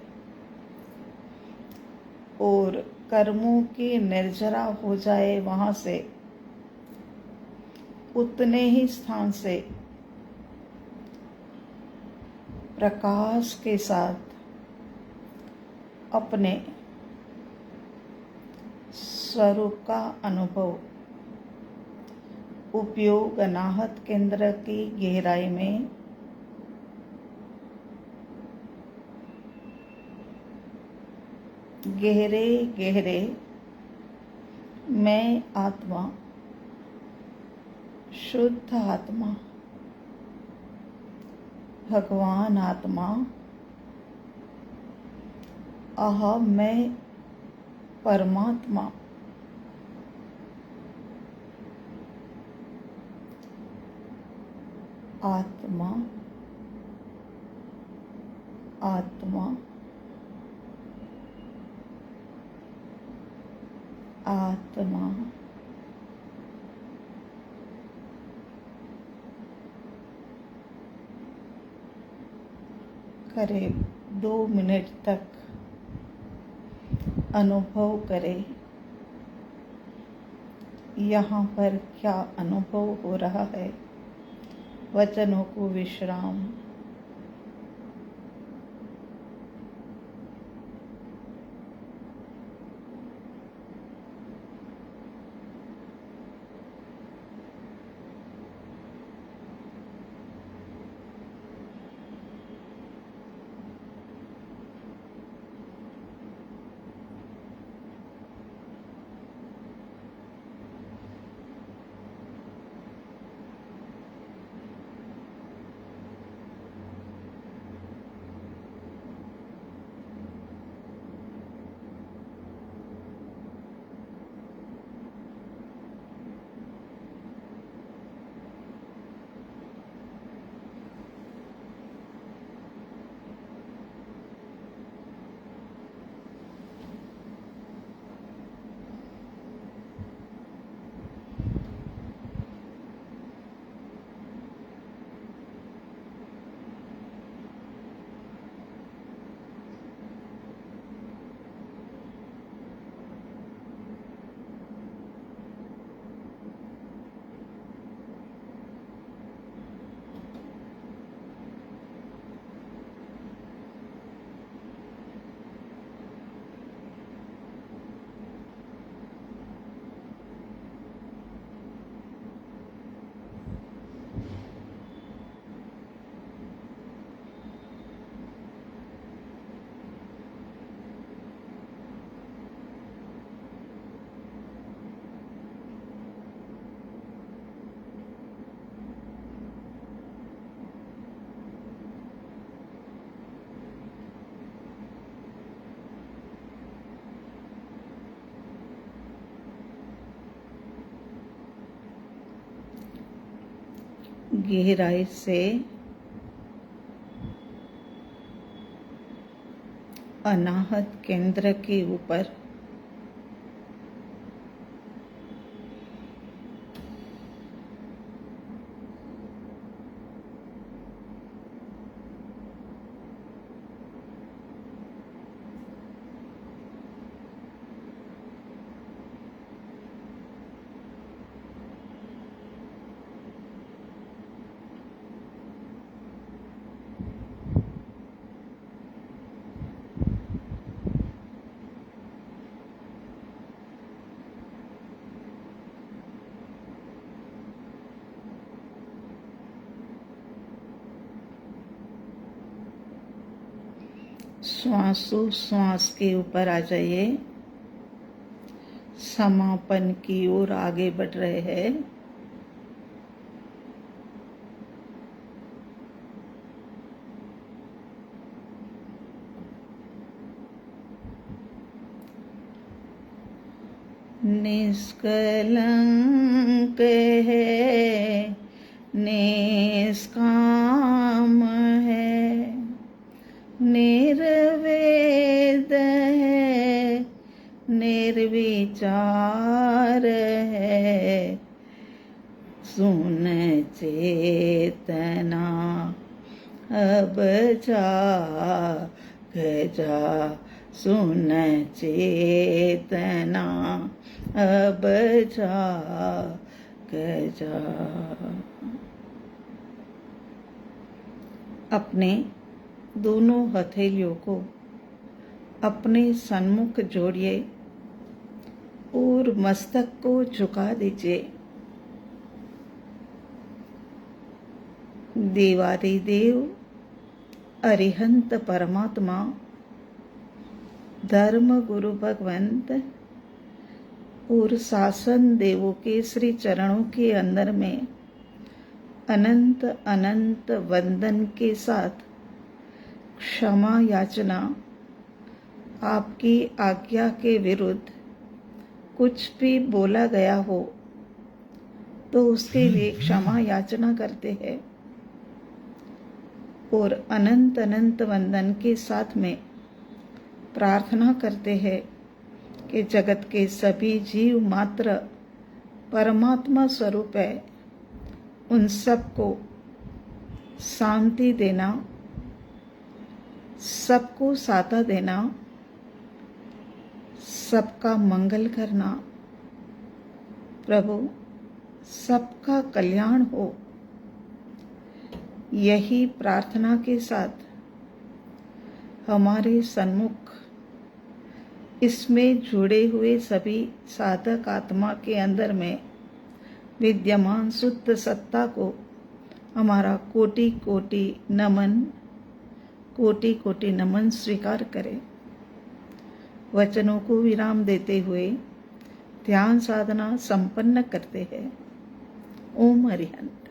और कर्मों की निर्जरा हो जाए वहाँ से उतने ही स्थान से प्रकाश के साथ अपने स्वरूप का अनुभव उपयोग अनाहत केंद्र की गहराई में गहरे गहरे मैं आत्मा, शुद्ध आत्मा, भगवान आत्मा, अहम मैं परमात्मा, आत्मा आत्मा आत्मा करीब 2 मिनट तक अनुभव करें यहाँ पर क्या अनुभव हो रहा है। वचनों को विश्राम। गहराई से अनाहत केंद्र के ऊपर श्वासोश्वास के ऊपर आ जाइए। समापन की ओर आगे बढ़ रहे हैं। निष्कलंक है, निष्काम है, निर्वेद है, निर्विचार है, सुन चेतना अब जाग जा, सुन चेतना अब जाग जा। अपने दोनों हथेलियों को अपने सन्मुख जोड़िए और मस्तक को झुका दीजिए। देवादिदेव अरिहंत परमात्मा धर्म गुरु भगवंत और शासन देवों के श्री चरणों के अंदर में अनंत अनंत वंदन के साथ क्षमा याचना। आपकी आज्ञा के विरुद्ध कुछ भी बोला गया हो तो उसके लिए क्षमा याचना करते हैं और अनंत अनंत वंदन के साथ में प्रार्थना करते हैं कि जगत के सभी जीव मात्र परमात्मा स्वरूप है, उन सबको शांति देना, सबको साथा देना, सबका मंगल करना। प्रभु सबका कल्याण हो। यही प्रार्थना के साथ हमारे सन्मुख इसमें जुड़े हुए सभी साधक आत्मा के अंदर में विद्यमान शुद्ध सत्ता को हमारा कोटि कोटि नमन, कोटि कोटि नमन स्वीकार करें। वचनों को विराम देते हुए ध्यान साधना संपन्न करते हैं। ओम अरिहंत।